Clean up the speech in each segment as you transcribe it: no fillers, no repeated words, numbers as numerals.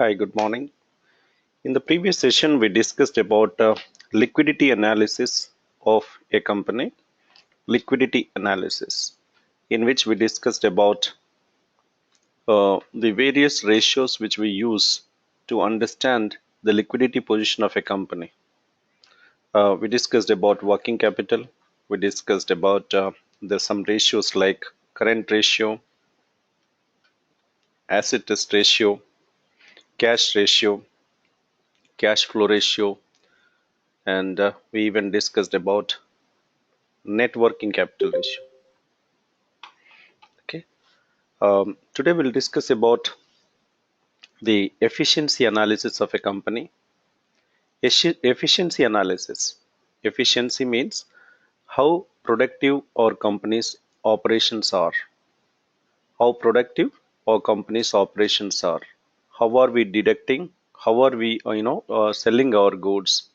Hi, good morning. In the previous session, we discussed about liquidity analysis of a company, liquidity analysis, in which we discussed about the various ratios which we use to understand the liquidity position of a company. We discussed about working capital. We discussed about there's some ratios like current ratio, asset test ratio, cash ratio, cash flow ratio, and we even discussed about net working capital ratio. Okay. Today we'll discuss about the efficiency analysis of a company. Efficiency analysis. Efficiency means how productive our company's operations are. How productive our company's operations are. How are we deducting? How are we, selling our goods?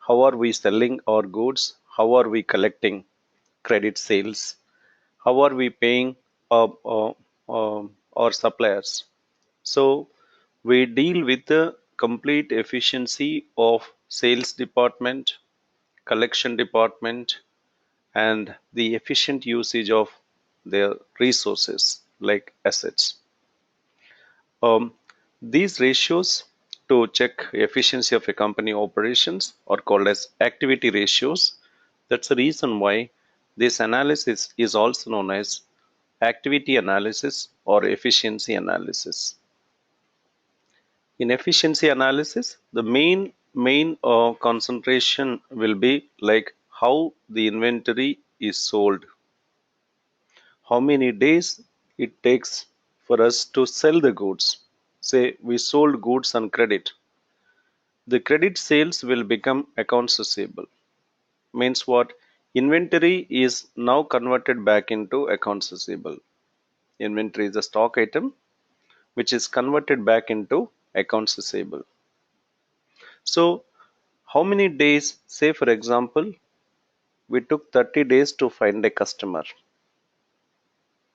How are we selling our goods? How are we collecting credit sales? How are we paying our suppliers? So we deal with the complete efficiency of sales department, collection department, and the efficient usage of their resources like assets. Um, these ratios to check efficiency of a company operations are called as activity ratios. That's the reason why this analysis is also known as activity analysis or efficiency analysis. In efficiency analysis, the main concentration will be like how the inventory is sold, how many days it takes for us to sell the goods. Say we sold goods on credit, the credit sales will become accounts receivable. Means what? Inventory is now converted back into accounts receivable. Inventory is a stock item which is converted back into accounts receivable. So how many days, say for example, we took 30 days to find a customer.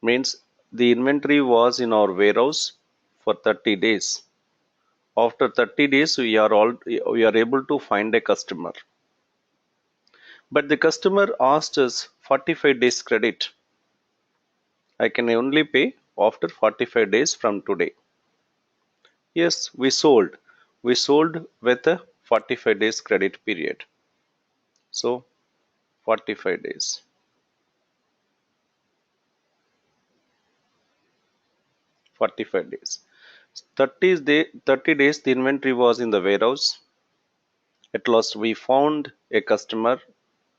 Means the inventory was in our warehouse for 30 days. After 30 days, we are able to find a customer. But the customer asked us 45 days credit. I can only pay after 45 days from today. Yes, we sold. We sold with a 45 days credit period. So 45 days. 45 days. 30 days the inventory was in the warehouse. At last we found a customer.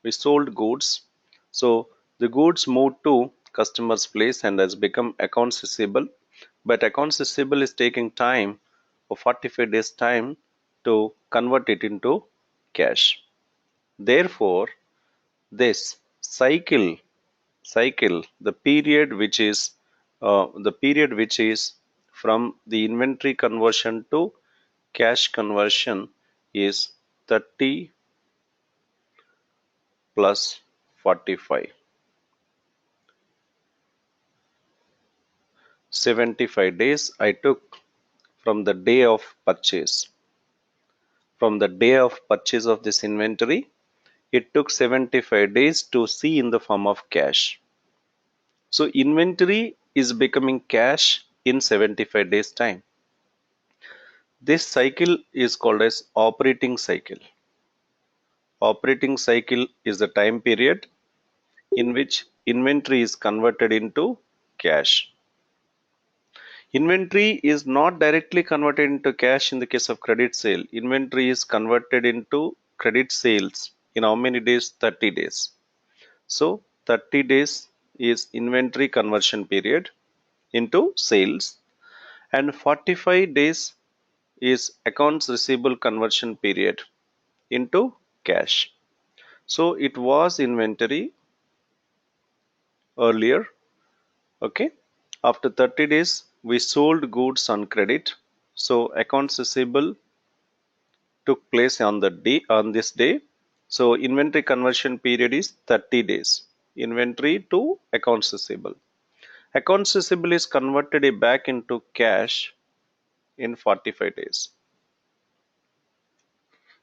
We sold goods. So the goods moved to customer's place and has become accounts receivable. But accounts receivable is taking time for 45 days time to convert it into cash. Therefore, this cycle the period which is from the inventory conversion to cash conversion is 30 plus 45, 75 days I took from the day of purchase. From the day of purchase of this inventory, it took 75 days to see in the form of cash. So inventory is becoming cash in 75 days time. This cycle is called as operating cycle. Operating cycle is the time period in which inventory is converted into cash. Inventory is not directly converted into cash in the case of credit sale. Inventory is converted into credit sales in how many days? 30 days. So 30 days is inventory conversion period into sales, and 45 days is accounts receivable conversion period into cash. So it was inventory earlier. Okay. After 30 days, we sold goods on credit. So accounts receivable took place on this day. So inventory conversion period is 30 days. Inventory to accounts receivable. Accounts receivable is converted back into cash in 45 days.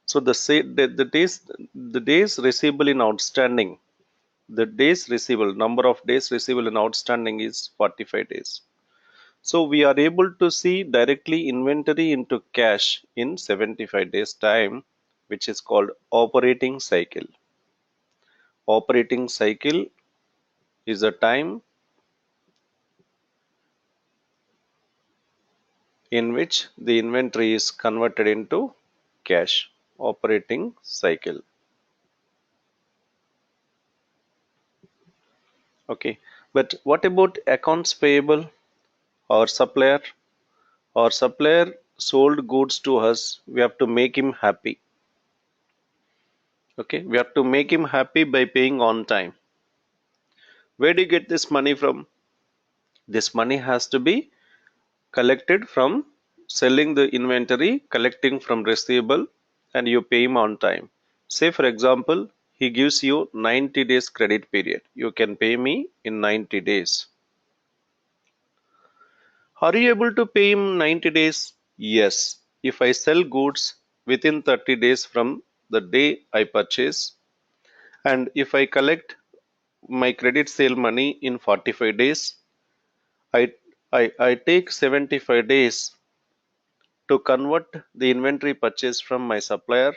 So the days receivable in outstanding, the days receivable, number of days receivable in outstanding is 45 days. So we are able to see directly inventory into cash in 75 days time, which is called operating cycle. Operating cycle is a time in which the inventory is converted into cash. Operating cycle. Okay, but what about accounts payable or supplier? Or supplier sold goods to us, we have to make him happy. Okay, we have to make him happy by paying on time. Where do you get this money from? This money has to be collected from selling the inventory, collecting from receivable, and you pay him on time. Say for example, he gives you 90 days credit period. You can pay me in 90 days. Are you able to pay him 90 days? Yes. If I sell goods within 30 days from the day I purchase, and if I collect my credit sale money in 45 days, I, I take 75 days to convert the inventory purchase from my supplier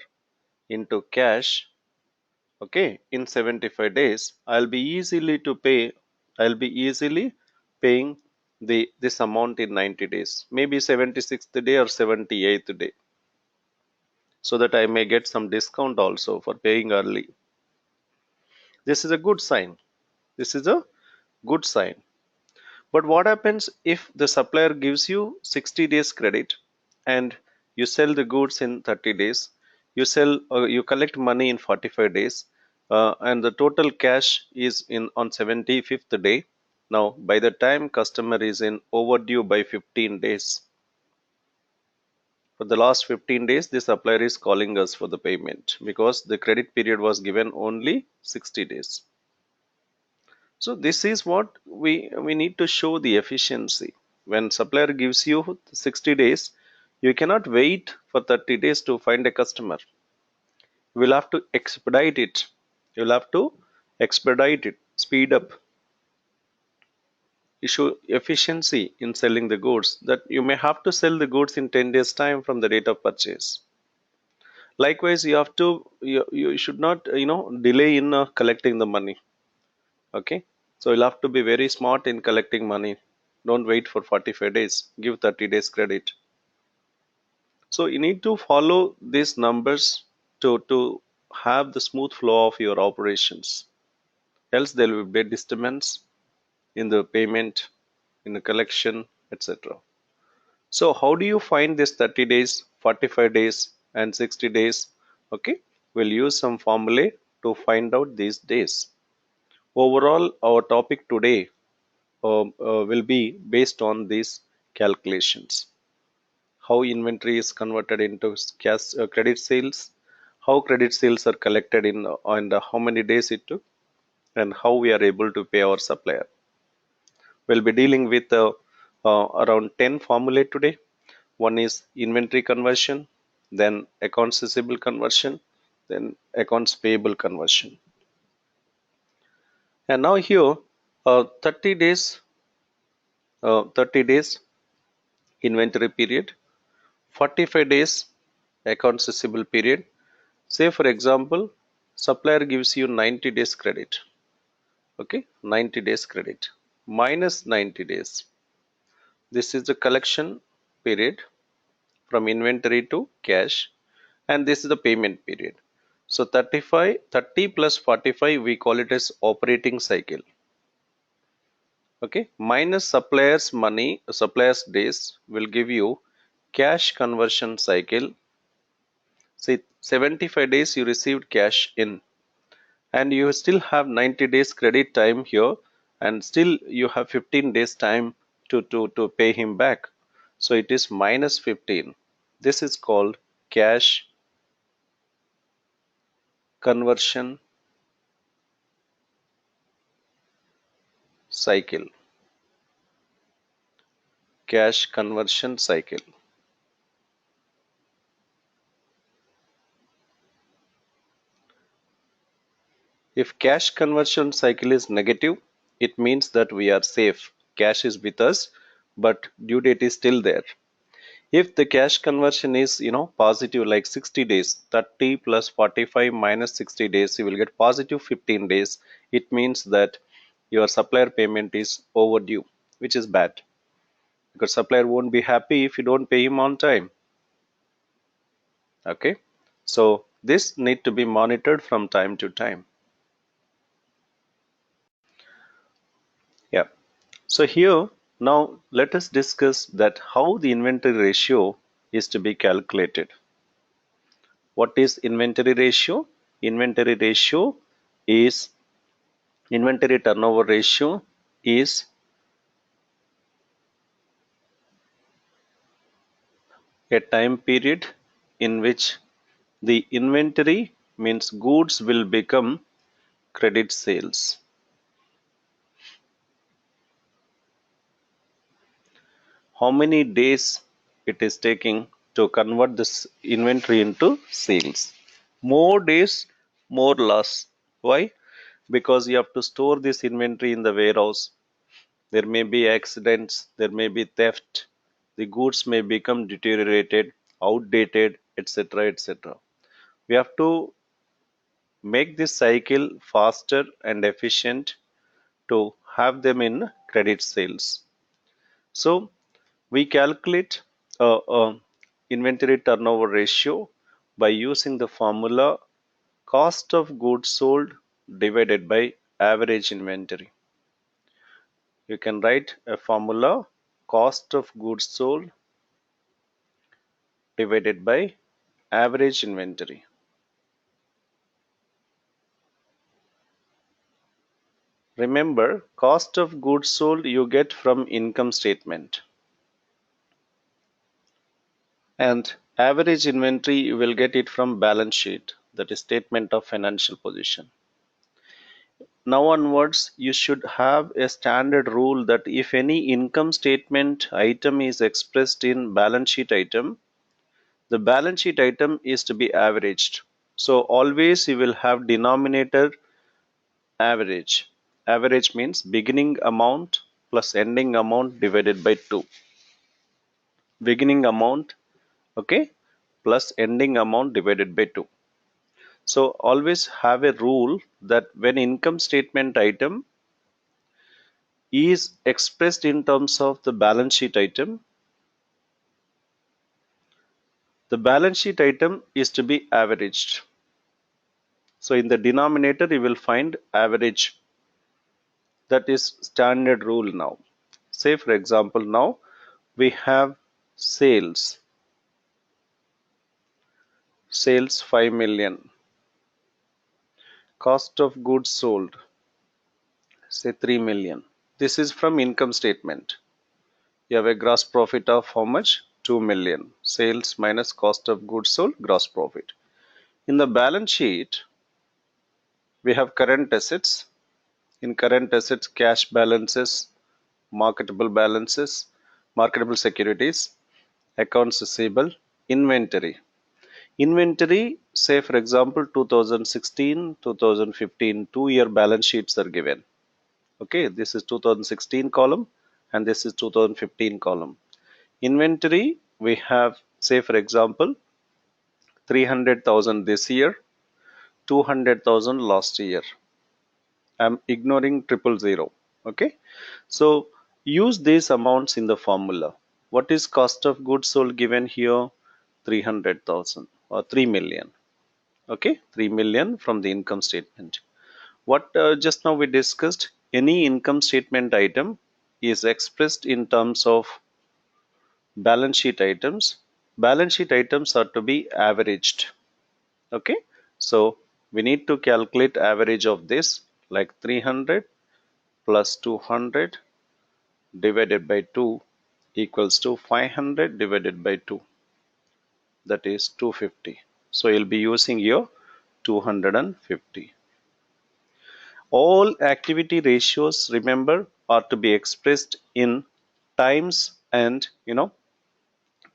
into cash. Okay, in 75 days, I'll be easily paying this amount in 90 days, maybe 76th day or 78th day, so that I may get some discount also for paying early. This is a good sign. This is a good sign. But what happens if the supplier gives you 60 days credit and you sell the goods in 30 days, you collect money in 45 days, and the total cash is in on 75th day. Now, by the time customer is in overdue by 15 days, for the last 15 days, the supplier is calling us for the payment because the credit period was given only 60 days. So this is what we need to show the efficiency. When supplier gives you 60 days, you cannot wait for 30 days to find a customer. You will have to expedite it. You will have to expedite it, speed up. You show efficiency in selling the goods, that you may have to sell the goods in 10 days time from the date of purchase. Likewise, you should not delay in collecting the money. Okay, so you'll have to be very smart in collecting money. Don't wait for 45 days, give 30 days credit. So you need to follow these numbers to have the smooth flow of your operations, else there will be disturbance in the payment, in the collection, etc. So how do you find this 30 days, 45 days and 60 days? Okay, we'll use some formulae to find out these days. Overall, our topic today will be based on these calculations. How inventory is converted into cash credit sales, how credit sales are collected in and how many days it took, and how we are able to pay our supplier. We'll be dealing with around 10 formulae today. One is inventory conversion, then accounts receivable conversion, then accounts payable conversion. And now here, 30 days inventory period, 45 days accounts receivable period. Say for example, supplier gives you 90 days credit. Okay, 90 days credit minus 90 days. This is the collection period from inventory to cash, and this is the payment period. So 30 plus 45, we call it as operating cycle. Okay, minus suppliers money, suppliers days will give you cash conversion cycle. Say 75 days you received cash in, and you still have 90 days credit time here, and still you have 15 days time to pay him back. So it is minus 15. This is called cash conversion cycle. Cash conversion cycle. If cash conversion cycle is negative, it means that we are safe. Cash is with us, but due date is still there. If the cash conversion is positive, like 60 days, 30 plus 45 minus 60 days, you will get positive 15 days. It means that your supplier payment is overdue, which is bad, because supplier won't be happy if you don't pay him on time. Okay, so this need to be monitored from time to time. Yeah, so here now let us discuss that how the inventory ratio is to be calculated. What is inventory ratio? Inventory ratio is inventory turnover ratio is a time period in which the inventory means goods will become credit sales. How many days it is taking to convert this inventory into sales? More days, more loss. Why? Because you have to store this inventory in the warehouse. There may be accidents, there may be theft, the goods may become deteriorated, outdated, etc. etc. We have to make this cycle faster and efficient to have them in credit sales. So we calculate inventory turnover ratio by using the formula cost of goods sold divided by average inventory. You can write a formula cost of goods sold divided by average inventory. Remember, cost of goods sold you get from income statement, and average inventory you will get it from balance sheet, that is statement of financial position. Now onwards, you should have a standard rule that if any income statement item is expressed in balance sheet item, the balance sheet item is to be averaged. So always you will have denominator average. Average means beginning amount plus ending amount divided by 2. Beginning amount, okay, plus ending amount divided by 2. So always have a rule that when income statement item is expressed in terms of the balance sheet item, the balance sheet item is to be averaged. So in the denominator you will find average. That is standard rule now. Say for example, now we have sales 5 million, cost of goods sold say 3 million. This is from income statement. You have a gross profit of how much? 2 million. Sales minus cost of goods sold, gross profit. In the balance sheet we have current assets. In current assets, cash balances, marketable balances, marketable securities, accounts receivable, inventory. Inventory, say for example 2016, 2015, 2-year balance sheets are given. Okay, this is 2016 column and this is 2015 column. Inventory, we have say for example 300,000 this year, 200,000 last year. I'm ignoring 000. Okay, so use these amounts in the formula. What is cost of goods sold given here? 300,000 or 3 million. Okay, 3 million from the income statement. What just now we discussed, any income statement item is expressed in terms of balance sheet items. Balance sheet items are to be averaged. Okay, so we need to calculate average of this, like 300 plus 200 divided by 2 equals to 500 divided by 2, that is 250. So you'll be using your 250. All activity ratios, remember, are to be expressed in times and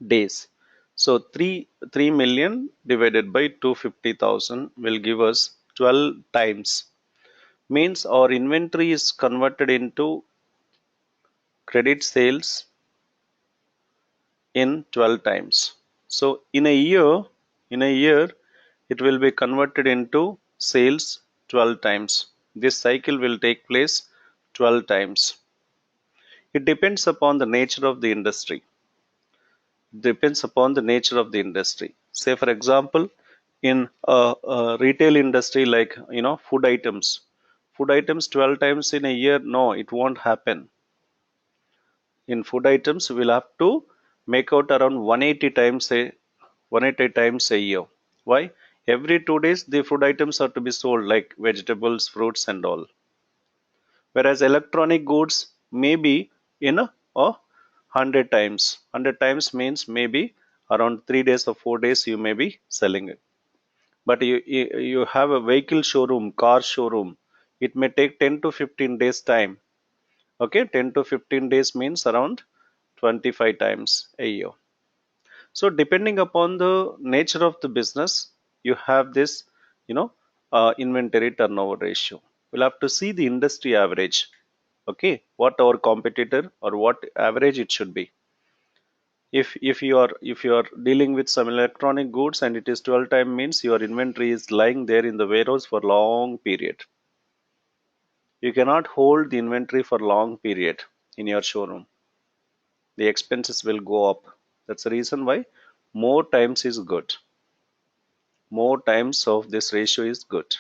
days. So 3 million divided by 250,000 will give us 12 times. means our inventory is converted into credit sales in 12 times. So in a year, it will be converted into sales 12 times. This cycle will take place 12 times. It depends upon the nature of the industry. Depends upon the nature of the industry. Say for example, in a retail industry like food items 12 times in a year, no, it won't happen. In food items we'll have to make out around 180 times a year. Why? Every 2 days the food items are to be sold, like vegetables, fruits and all. Whereas electronic goods maybe in a 100 times. 100 times means maybe around 3 days or 4 days you may be selling it. But you have a vehicle showroom, car showroom, it may take 10 to 15 days time. Okay, 10 to 15 days means around 25 times a year. So depending upon the nature of the business, you have this, you know, inventory turnover ratio. We'll have to see the industry average. Okay, what our competitor or what average it should be. If you are dealing with some electronic goods and it is 12 time, means your inventory is lying there in the warehouse for long period. You cannot hold the inventory for long period in your showroom. The expenses will go up. That's the reason why more times is good. More times of this ratio is good.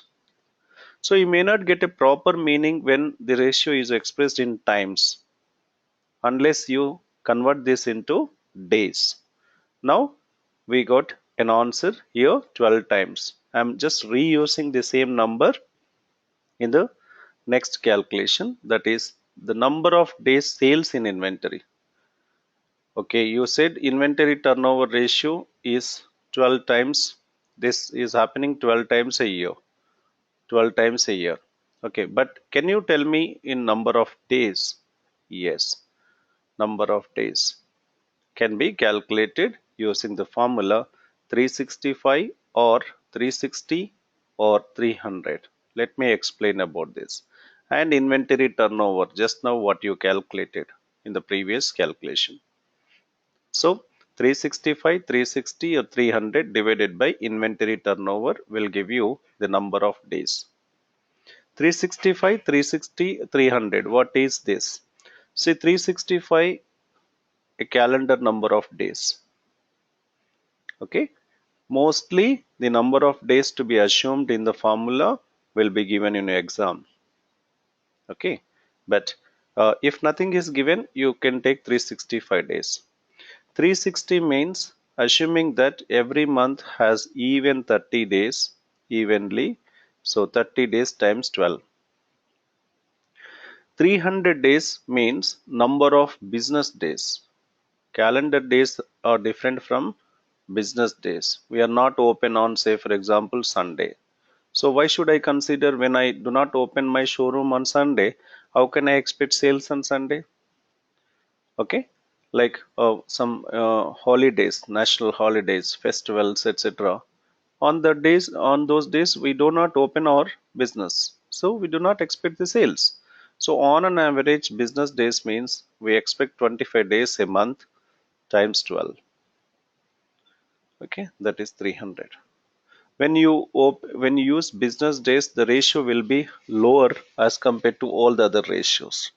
So you may not get a proper meaning when the ratio is expressed in times unless you convert this into days. Now we got an answer here 12 times. I'm just reusing the same number in the next calculation, that is the number of days sales in inventory. Okay, you said inventory turnover ratio is 12 times. This is happening 12 times a year. 12 times a year. Okay, but can you tell me in number of days? Yes, number of days can be calculated using the formula 365 or 360 or 300. Let me explain about this. And inventory turnover, just now what you calculated in the previous calculation. So 365, 360 or 300 divided by inventory turnover will give you the number of days. 365, 360, 300. What is this? See, 365, a calendar number of days. Okay. Mostly the number of days to be assumed in the formula will be given in your exam. Okay. But if nothing is given, you can take 365 days. 360 means assuming that every month has even 30 days evenly. So 30 days times 12. 300 days means number of business days. Calendar days are different from business days. We are not open on, say, for example, Sunday. So why should I consider when I do not open my showroom on Sunday? How can I expect sales on Sunday? Okay, like some holidays, national holidays, festivals, etc. On those days, we do not open our business, so we do not expect the sales. So on an average, business days means we expect 25 days a month times 12. Okay, that is 300. When you use business days, the ratio will be lower as compared to all the other ratios.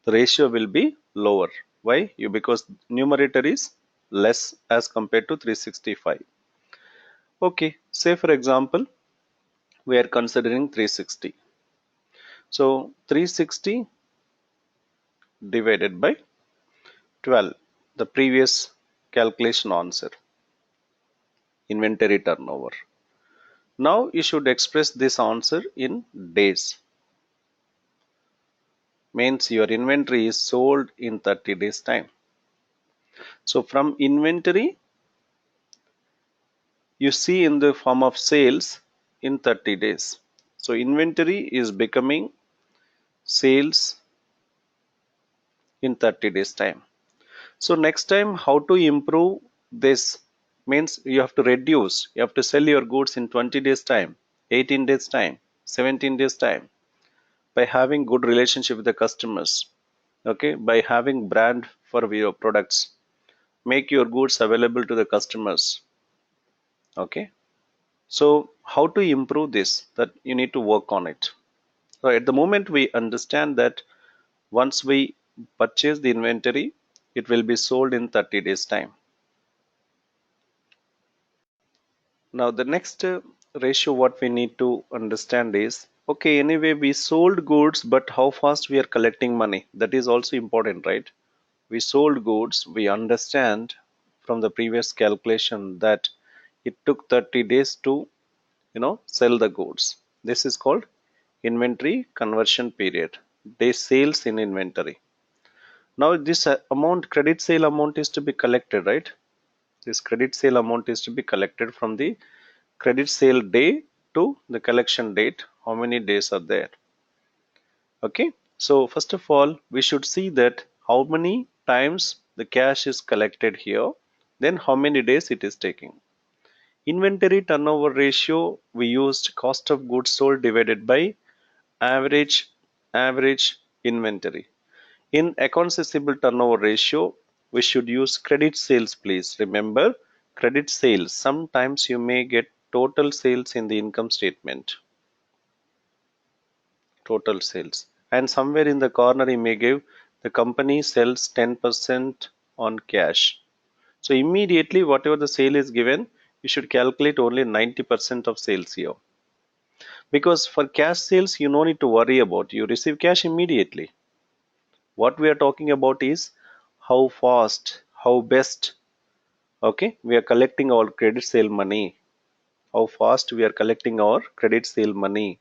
The ratio will be lower. Why? Because numerator is less as compared to 365. Okay, say for example, we are considering 360. So 360 divided by 12, the previous calculation answer, inventory turnover. Now you should express this answer in days. Means your inventory is sold in 30 days time. So from inventory, you see in the form of sales in 30 days. So inventory is becoming sales in 30 days time. So next time, how to improve this? Means you have to reduce, you have to sell your goods in 20 days time, 18 days time, 17 days time. by having good relationship with the customers, okay, by having brand for your products, make your goods available to the customers, okay. So how to improve this, that you need to work on it. So at the moment we understand that once we purchase the inventory, it will be sold in 30 days time. Now the next ratio what we need to understand is, okay, anyway we sold goods, but how fast we are collecting money, that is also important, right? We sold goods, we understand from the previous calculation that it took 30 days to sell the goods. This is called inventory conversion period, day sales in inventory. Now this amount, credit sale amount, is to be collected, right? This credit sale amount is to be collected from the credit sale day to the collection date. How many days are there? Okay, so first of all we should see that how many times the cash is collected here, then how many days it is taking. Inventory turnover ratio, we used cost of goods sold divided by average inventory. In accounts receivable turnover ratio, we should use credit sales, please. Remember, credit sales. Sometimes you may get total sales in the income statement. Total sales. And somewhere in the corner you may give the company sells 10% on cash. So immediately whatever the sale is given, you should calculate only 90% of sales here. Because for cash sales, you no need to worry about. You receive cash immediately. What we are talking about is how fast, how best, okay, we are collecting our credit sale money. How fast we are collecting our credit sale money.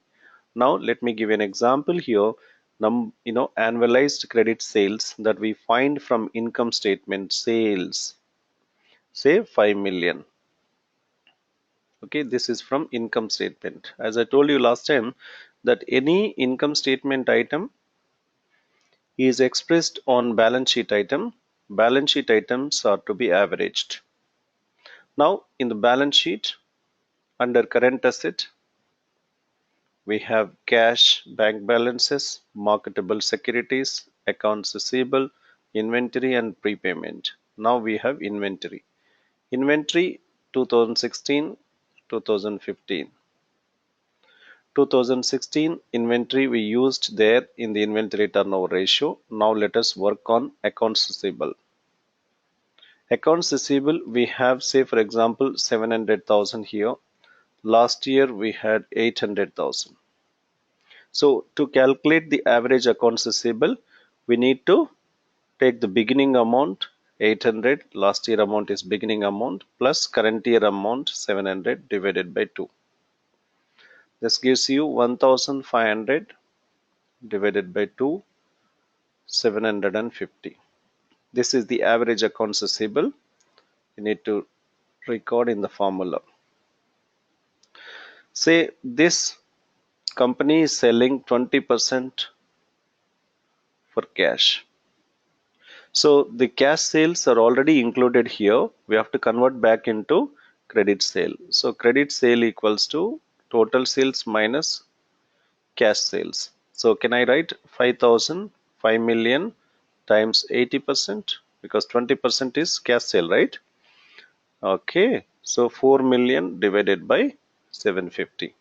Now let me give an example here. Annualized credit sales that we find from income statement sales, say 5 million. Okay, this is from income statement. As I told you last time, that any income statement item is expressed on balance sheet item. Balance sheet items are to be averaged. Now in the balance sheet, under current asset, we have cash, bank balances, marketable securities, accounts receivable, inventory and prepayment. Now we have inventory. Inventory 2016, 2015. 2016 inventory we used there in the inventory turnover ratio. Now let us work on accounts receivable. Accounts receivable, we have, say for example, 700,000 here. Last year we had 800,000. So to calculate the average accounts receivable, we need to take the beginning amount 800, last year amount is beginning amount, plus current year amount 700 divided by 2. This gives you 1500 divided by 2, 750. This is the average accounts receivable. You need to record in the formula. Say this company is selling 20% for cash. So the cash sales are already included here. We have to convert back into credit sale. So credit sale equals to total sales minus cash sales. So can I write 5,000, 5 million times 80%, because 20% is cash sale, right? Okay, so 4 million divided by 750.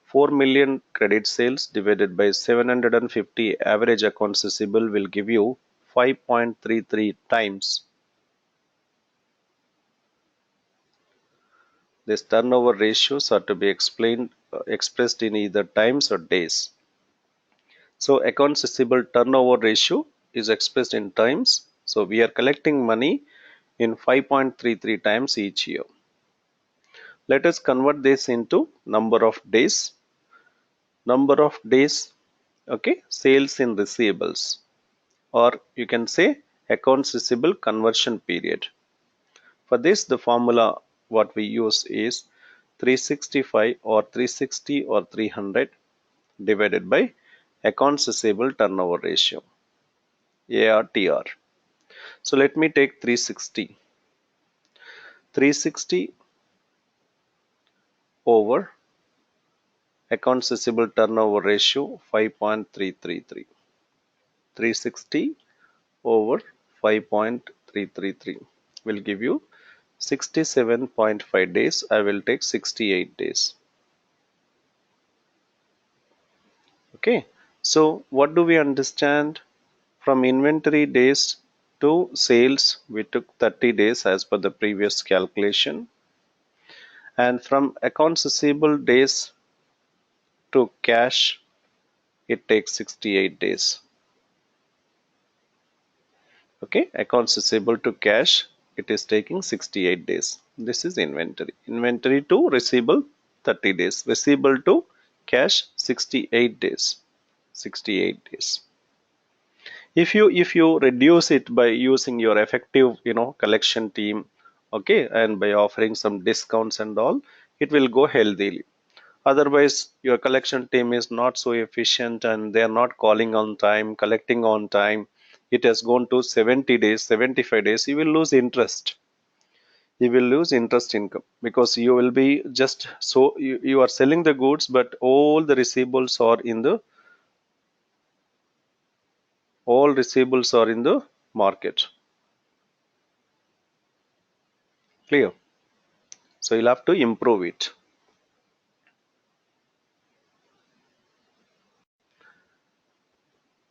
4 million credit sales divided by 750 average accounts receivable will give you 5.33 times. These turnover ratios are to be expressed in either times or days. So accounts receivable turnover ratio is expressed in times. So we are collecting money in 5.33 times each year. Let us convert this into number of days. Number of days, okay, sales in receivables, or you can say accounts receivable conversion period. For this, the formula what we use is 365 or 360 or 300 divided by accounts receivable turnover ratio, ARTR. So let me take 360. 360 over Accounts receivable turnover ratio 5.333. 360 over 5.333 will give you 67.5 days. I will take 68 days. Okay, so what do we understand? From inventory days to sales, we took 30 days as per the previous calculation, and from accounts receivable days to cash, it takes 68 days. Okay, accounts receivable to cash, it is taking 68 days. This is inventory. Inventory to receivable 30 days. Receivable to cash 68 days. 68 days. If you reduce it by using your effective collection team, okay, and by offering some discounts and all, it will go healthily. Otherwise your collection team is not so efficient and they are not calling on time, collecting on time, it has gone to 70 days, 75 days, you will lose interest. You will lose interest income because you will be just so you are selling the goods, but all receivables are in the market. Clear? So you'll have to improve it.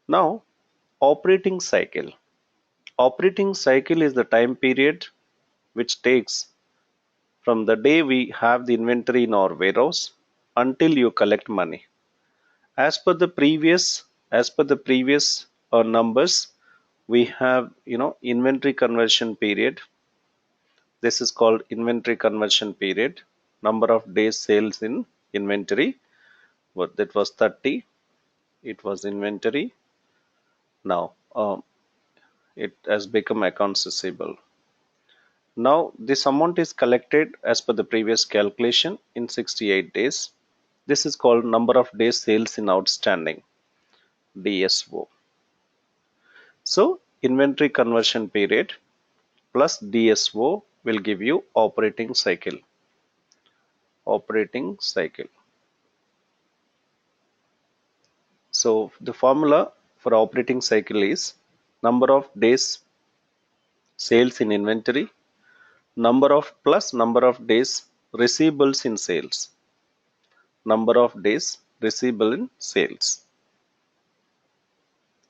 Now, operating cycle. Operating cycle is the time period which takes from the day we have the inventory in our warehouse until you collect money. As per the previous numbers, we have inventory conversion period. This is called inventory conversion period. Number of days sales in inventory. What that was 30. It was inventory. Now it has become accounts receivable. Now this amount is collected as per the previous calculation in 68 days. This is called number of days sales in outstanding, DSO. So inventory conversion period plus DSO will give you operating cycle. Operating cycle. So the formula for operating cycle is number of days sales in inventory, number of days receivables in sales, number of days receivable in sales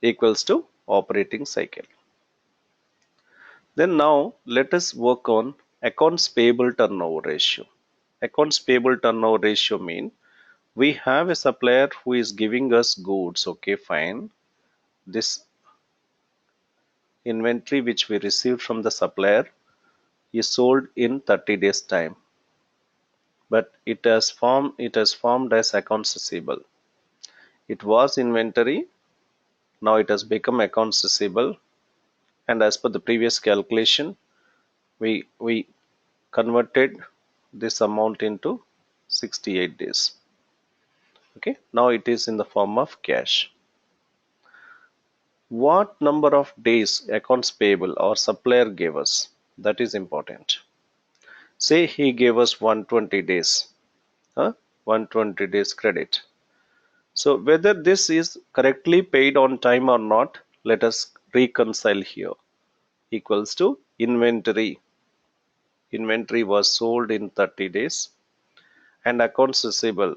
equals to operating cycle. Then now let us work on accounts payable turnover ratio. Accounts payable turnover ratio mean we have a supplier who is giving us goods. Okay, fine. This inventory which we received from the supplier is sold in 30 days time, but it has formed as accounts receivable. It was inventory, now it has become accounts receivable, and as per the previous calculation, we converted this amount into 68 days. Okay, now it is in the form of cash. What number of days accounts payable our supplier gave us, that is important. Say he gave us 120 days, 120 days credit. So whether this is correctly paid on time or not, let us reconcile here. Equals to inventory. Inventory was sold in 30 days and accounts receivable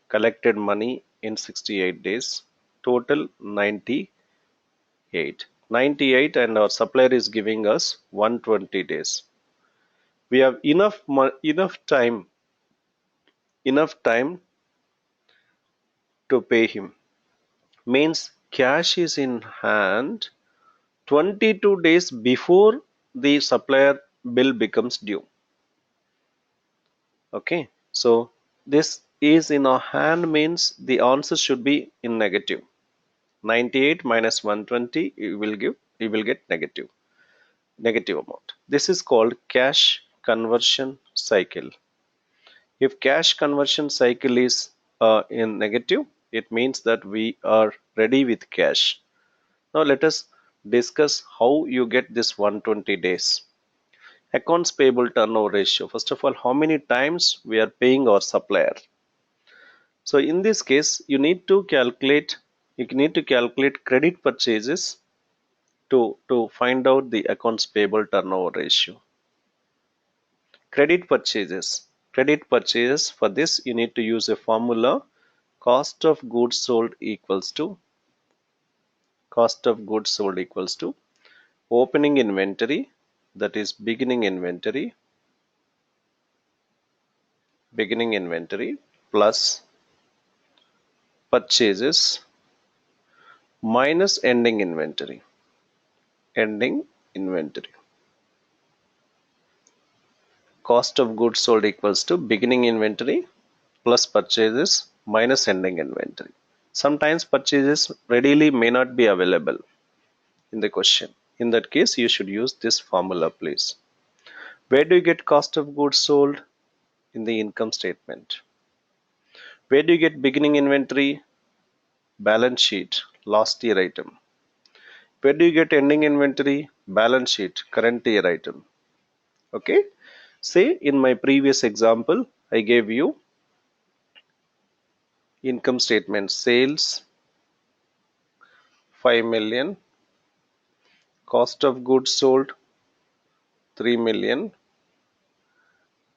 collected money in 68 days. Total 98. 98 and our supplier is giving us 120 days. We have enough time to pay him. Means cash is in hand 22 days before the supplier bill becomes due. Okay, so this is in our hand means the answer should be in negative. 98 minus 120 you will get negative amount. This is called cash conversion cycle. If cash conversion cycle is in negative, it means that we are ready with cash. Now let us discuss how you get this 120 days. Accounts payable turnover ratio. First of all, how many times we are paying our supplier. So in this case, you need to calculate credit purchases to find out the accounts payable turnover ratio. Credit purchases. Credit purchases, for this you need to use a formula. Cost of goods sold equals to opening inventory, that is beginning inventory plus purchases minus ending inventory. Cost of goods sold equals to beginning inventory plus purchases minus ending inventory. Sometimes purchases readily may not be available in the question. In that case, you should use this formula, please. Where do you get cost of goods sold? In the income statement. Where do you get beginning inventory? Balance sheet, last year item. Where do you get ending inventory? Balance sheet, current year item. Okay. Say in my previous example, I gave you income statement: sales 5 million, cost of goods sold 3 million,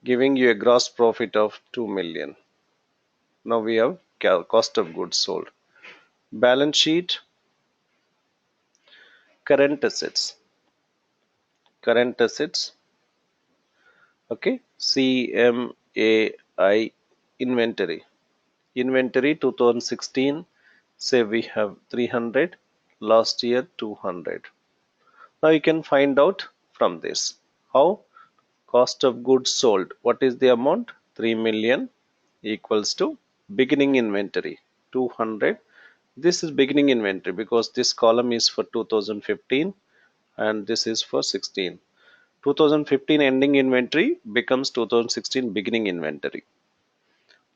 giving you a gross profit of 2 million. Now we have cost of goods sold. Balance sheet, current assets. Okay. CMAI, inventory. Inventory 2016, say we have 300, last year 200. Now you can find out from this. How? Cost of goods sold. What is the amount? 3 million equals to beginning inventory 200. This is beginning inventory because this column is for 2015 and this is for 16. 2015 ending inventory becomes 2016 beginning inventory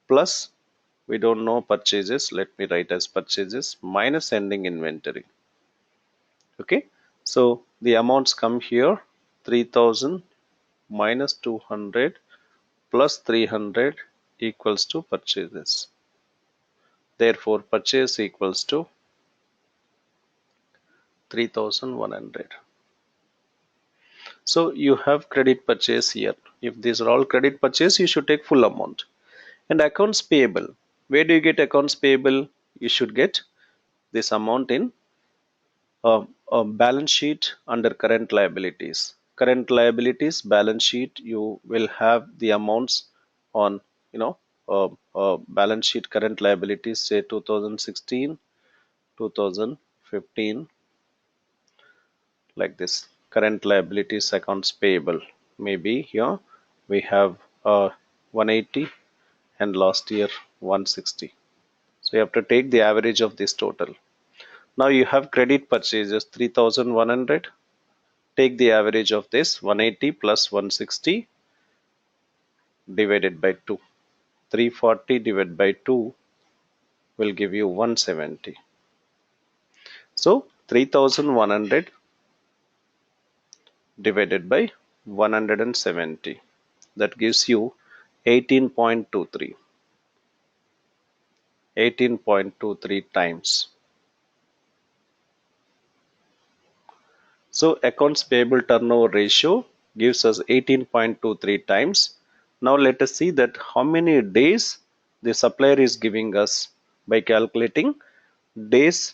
plus, we don't know purchases, let me write as purchases, minus ending inventory. Okay, so the amounts come here: 3000 minus 200 plus 300 equals to purchases. Therefore purchase equals to 3100. So you have credit purchase here. If these are all credit purchase, you should take full amount. And accounts payable, where do you get accounts payable? You should get this amount in a balance sheet under current liabilities. Current liabilities balance sheet, you will have the amounts on, balance sheet current liabilities, say 2016, 2015, like this. Current liabilities accounts payable, maybe here we have 180 and last year 160. So you have to take the average of this total. Now you have credit purchases 3100. Take the average of this 180 plus 160 divided by 2. 340 divided by 2 will give you 170. So 3100 divided by 170, that gives you 18.23. 18.23 times. So accounts payable turnover ratio gives us 18.23 times. Now let us see that how many days the supplier is giving us by calculating days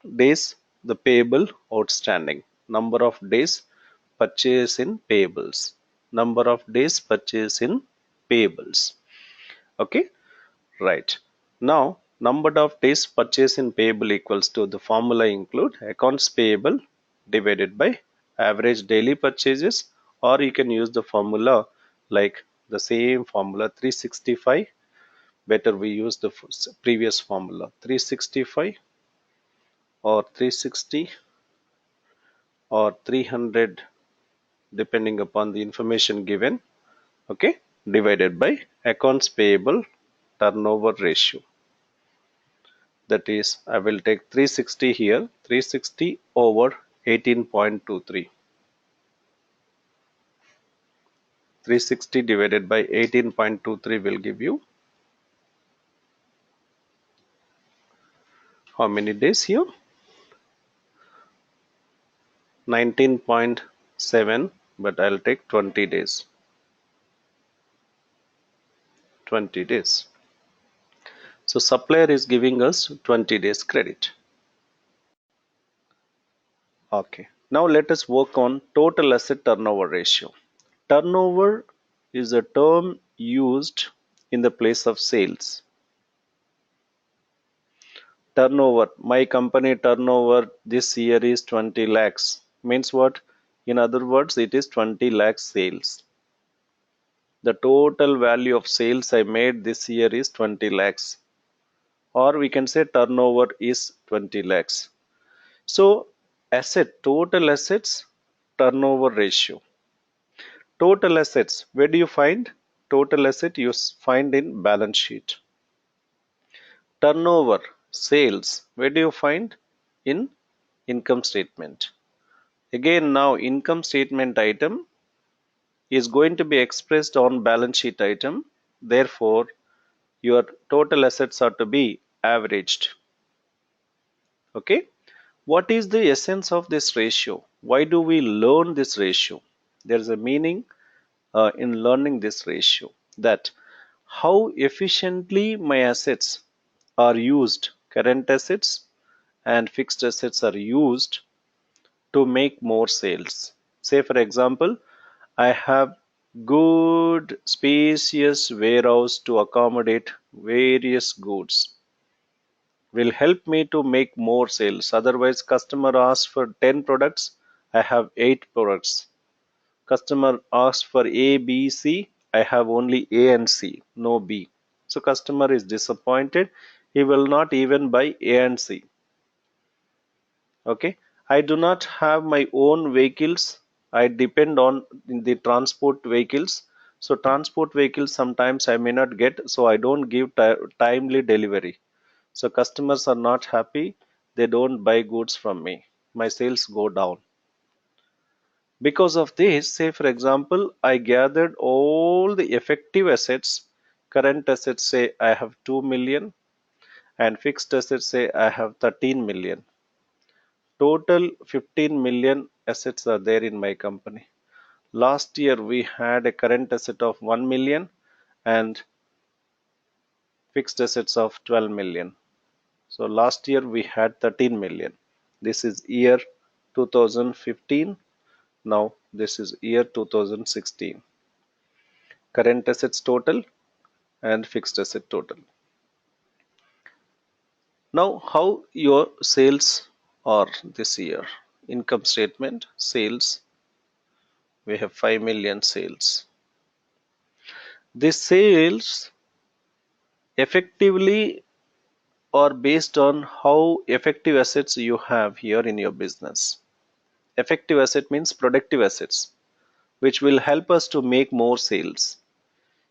the payable outstanding. Number of days purchase in payables. Number of days purchase in payables. Okay. Right. Now, number of days purchase in payable equals to, the formula include accounts payable divided by average daily purchases, or you can use the formula like the same formula 365. Better we use the previous formula 365 or 360 or 300 depending upon the information given. Okay, divided by accounts payable turnover ratio. That is, I will take 360 here, 360 over 18.23. 360 divided by 18.23 will give you How many days here? 19.7, but I'll take 20 days. 20 days. So supplier is giving us 20 days credit. Okay. Now let us work on total asset turnover ratio. Turnover is a term used in the place of sales. Turnover, my company turnover this year is 20 lakhs. Means what? In other words, it is 20 lakhs sales. The total value of sales I made this year is 20 lakhs. Or we can say turnover is 20 lakhs. So total assets, turnover ratio. Total assets, where do you find? Total asset you find in balance sheet. Turnover, sales, where do you find? In income statement. Again, now income statement item is going to be expressed on balance sheet item. Therefore, your total assets are to be averaged. Okay. What is the essence of this ratio? Why do we learn this ratio? There is a meaning in learning this ratio, that how efficiently my assets are used, current assets and fixed assets are used to make more sales. Say for example, I have good spacious warehouse to accommodate various goods, will help me to make more sales. Otherwise, customer asks for 10 products, I have 8 products. Customer asks for A, B, C, I have only A and C, no B. So customer is disappointed. He will not even buy A and C. Okay. I do not have my own vehicles. I depend on the transport vehicles. So transport vehicles sometimes I may not get, so I don't give timely delivery. So customers are not happy. They don't buy goods from me. My sales go down. Because of this, say for example, I gathered all the effective assets. Current assets say I have 2 million and fixed assets say I have 13 million. Total 15 million assets are there in my company. Last year we had a current asset of 1 million and fixed assets of 12 million. So last year we had 13 million. This is year 2015. Now this is year 2016. Current assets total and fixed asset total. Now how your sales are this year? Income statement, sales, we have 5 million sales. This sales effectively are based on how effective assets you have here in your business. Effective asset means productive assets, which will help us to make more sales.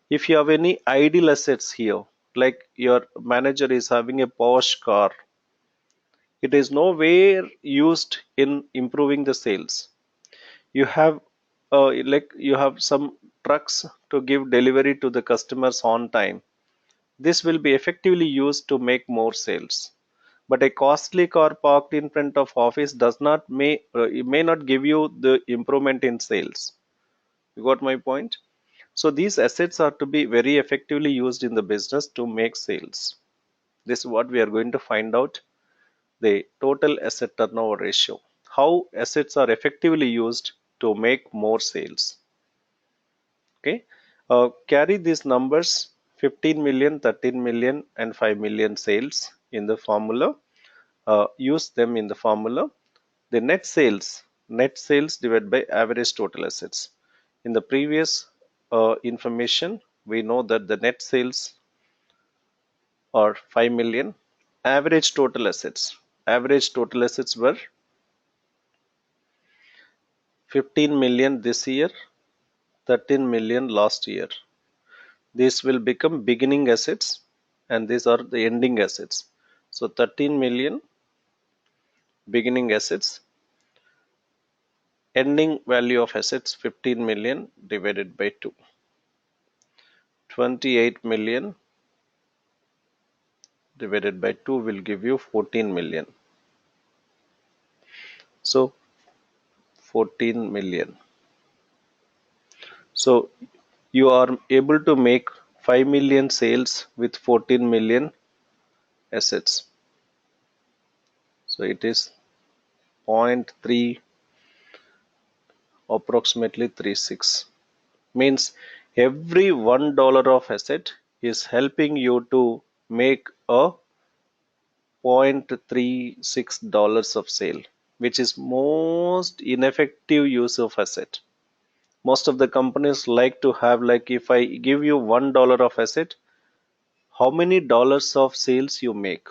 If you have any idle assets here, like your manager is having a Porsche car, it is nowhere used in improving the sales. You have you have some trucks to give delivery to the customers on time. This will be effectively used to make more sales. But a costly car parked in front of office does not it may not give you the improvement in sales. You got my point? So these assets are to be very effectively used in the business to make sales. This is what we are going to find out, the total asset turnover ratio. How assets are effectively used to make more sales. Okay. Carry these numbers 15 million, 13 million and 5 million sales in the formula. Use them in the formula. The net sales divided by average total assets. In the previous information, we know that the net sales are 5 million. Average total assets. Average total assets were 15 million this year, 13 million last year. These will become beginning assets and these are the ending assets. So 13 million beginning assets, ending value of assets 15 million divided by 2. 28 million divided by 2 will give you 14 million. So 14 million. So you are able to make 5 million sales with 14 million assets. So it is point 0.3, approximately 36. Means every $1 of asset is helping you to make a $0.36 of sale, which is most ineffective use of asset. Most of the companies like to have, like, if I give you $1 of asset, how many dollars of sales you make?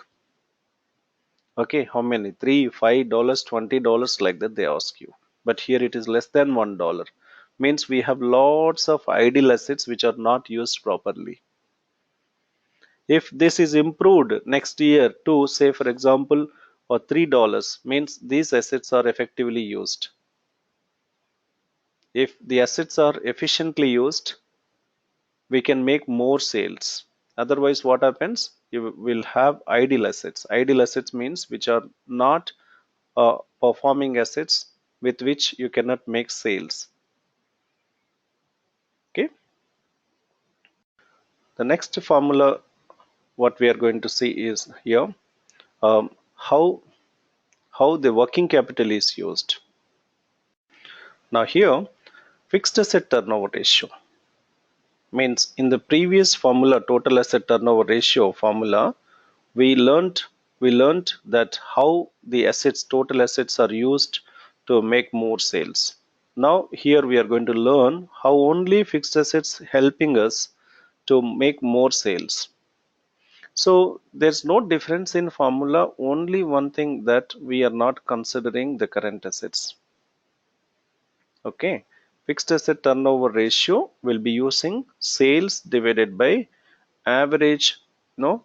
Okay, how many? $3, $5, $20, like that they ask you. But here it is less than $1. Means we have lots of idle assets which are not used properly. If this is improved next year to, say for example, or $3, means these assets are effectively used. If the assets are efficiently used, we can make more sales. Otherwise, what happens? You will have idle assets. Idle assets means which are not performing assets, with which you cannot make sales. Okay. The next formula what we are going to see is here, how the working capital is used. Now here, fixed asset turnover ratio means, in the previous formula, total asset turnover ratio formula, we learned that how the assets, total assets, are used to make more sales. Now here we are going to learn how only fixed assets helping us to make more sales. So there's no difference in formula, only one thing that we are not considering the current assets. Okay, fixed asset turnover ratio will be using sales divided by average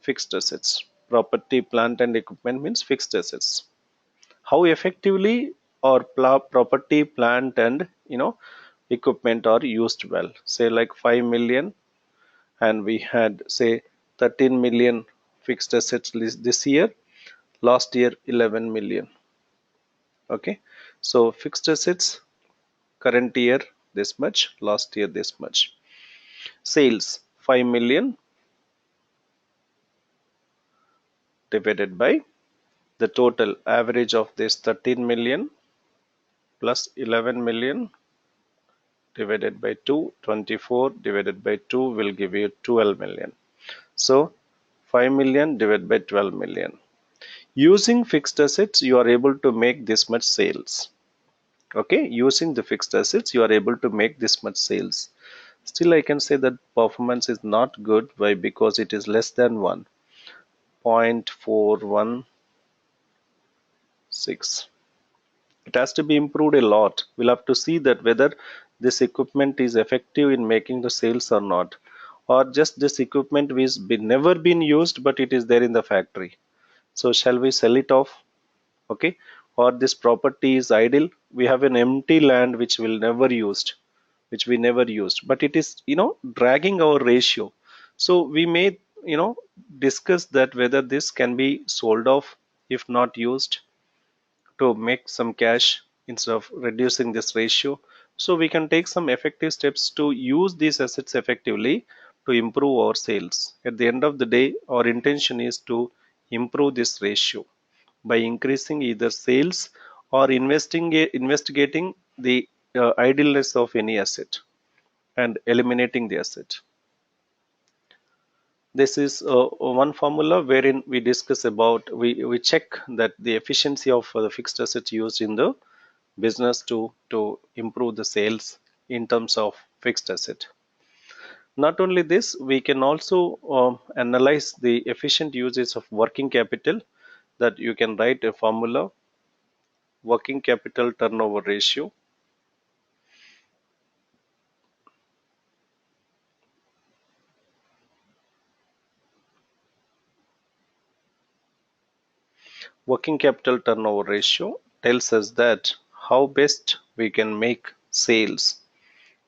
fixed assets. Property, plant and equipment means fixed assets. How effectively our property, plant and equipment are used well. Say like 5 million, and we had say 13 million fixed assets this year, last year 11 million. Okay, so fixed assets current year this much, last year this much. Sales 5 million divided by the total average of this 13 million plus 11 million divided by 2, 24 divided by 2 will give you 12 million. So 5 million divided by 12 million. Using fixed assets, you are able to make this much sales. Okay, using the fixed assets, you are able to make this much sales. Still, I can say that performance is not good. Why? Because it is less than 1. 0.416. It has to be improved a lot. We'll have to see that whether this equipment is effective in making the sales or not, or just this equipment is never been used but it is there in the factory. So shall we sell it off? Okay, or this property is idle, we have an empty land which will never used, which we never used, but it is dragging our ratio. So we may discuss that whether this can be sold off if not used, to make some cash instead of reducing this ratio. So we can take some effective steps to use these assets effectively to improve our sales. At the end of the day, our intention is to improve this ratio by increasing either sales or investigating the idleness of any asset and eliminating the asset. This is one formula wherein we discuss about, we check that the efficiency of the fixed assets used in the business to improve the sales in terms of fixed asset. Not only this, we can also analyze the efficient uses of working capital, that you can write a formula, working capital turnover ratio. Working capital turnover ratio tells us that how best we can make sales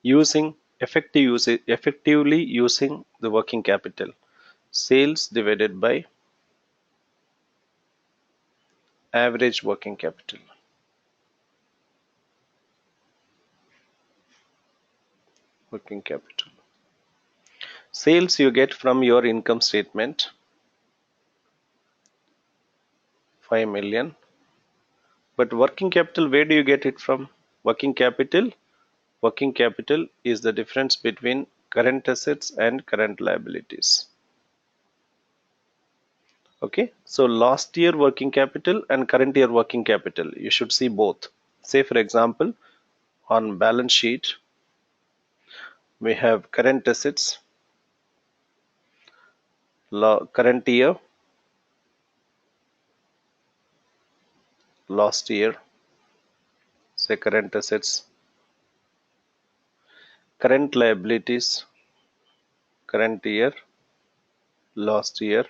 using effectively using the working capital. Sales divided by average working capital. Working capital. Sales you get from your income statement, 5 million. But working capital, where do you get it from? Working capital. Working capital is the difference between current assets and current liabilities. Okay, so last year working capital and current year working capital, you should see both. Say for example, on balance sheet, we have current assets, current year, last year, say current assets, current liabilities, current year, last year.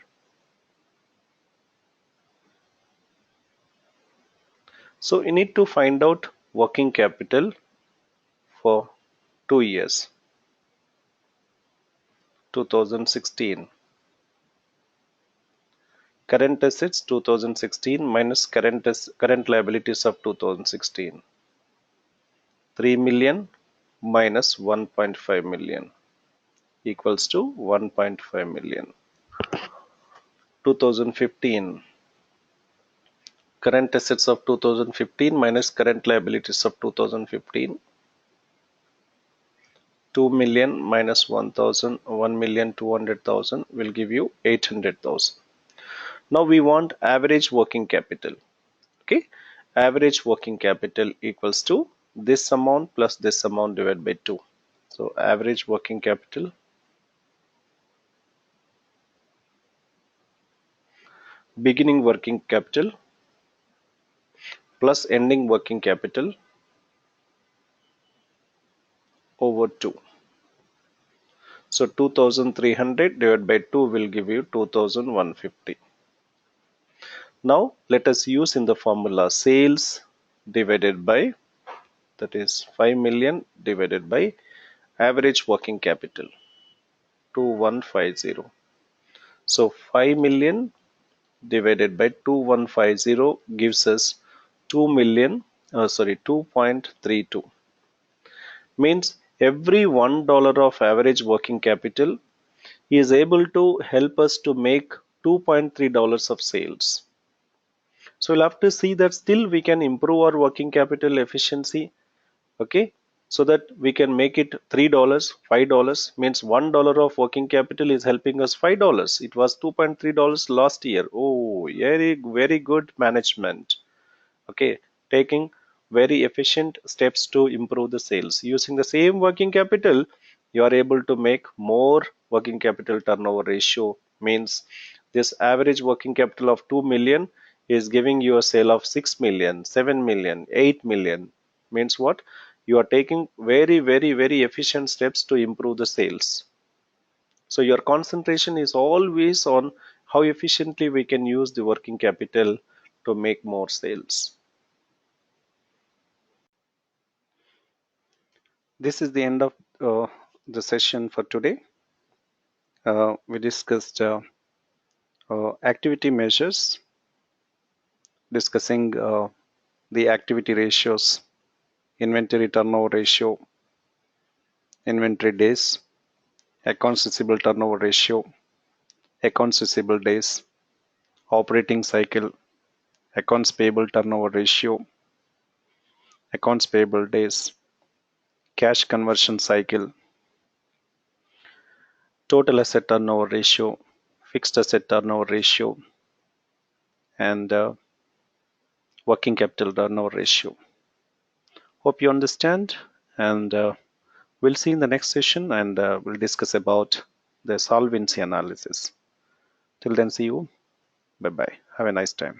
So you need to find out working capital for 2 years, 2016. Current assets 2016 minus current liabilities of 2016. 3 million minus 1.5 million equals to 1.5 million. 2015. Current assets of 2015 minus current liabilities of 2015. 2 million minus 1,000, 1,200,000 will give you 800,000. Now we want average working capital. Okay, average working capital equals to this amount plus this amount divided by 2. So average working capital beginning working capital plus ending working capital over 2. So 2300 divided by 2 will give you 2150. Now let us use in the formula sales divided by, that is 5 million divided by average working capital, 2150. So 5 million divided by 2150 gives us 2.32. Means every $1 of average working capital is able to help us to make $2.3 of sales. So we'll have to see that still we can improve our working capital efficiency. Okay, so that we can make it $3, $5, means $1 of working capital is helping us $5. It was $2.3 last year. Oh, very good management. Okay, taking very efficient steps to improve the sales. Using the same working capital, you are able to make more working capital turnover ratio. Means this average working capital of 2 million is giving you a sale of 6 million, 7 million, 8 million. Means what? You are taking very efficient steps to improve the sales. So your concentration is always on how efficiently we can use the working capital to make more sales. This is the end of the session for today. We discussed activity measures, discussing the activity ratios, inventory turnover ratio, inventory days, accounts receivable turnover ratio, accounts receivable days, operating cycle, accounts payable turnover ratio, accounts payable days, cash conversion cycle, total asset turnover ratio, fixed asset turnover ratio, and working capital turnover ratio. Hope you understand, and we'll see in the next session, and we'll discuss about the solvency analysis. Till then, see you. Bye bye. Have a nice time.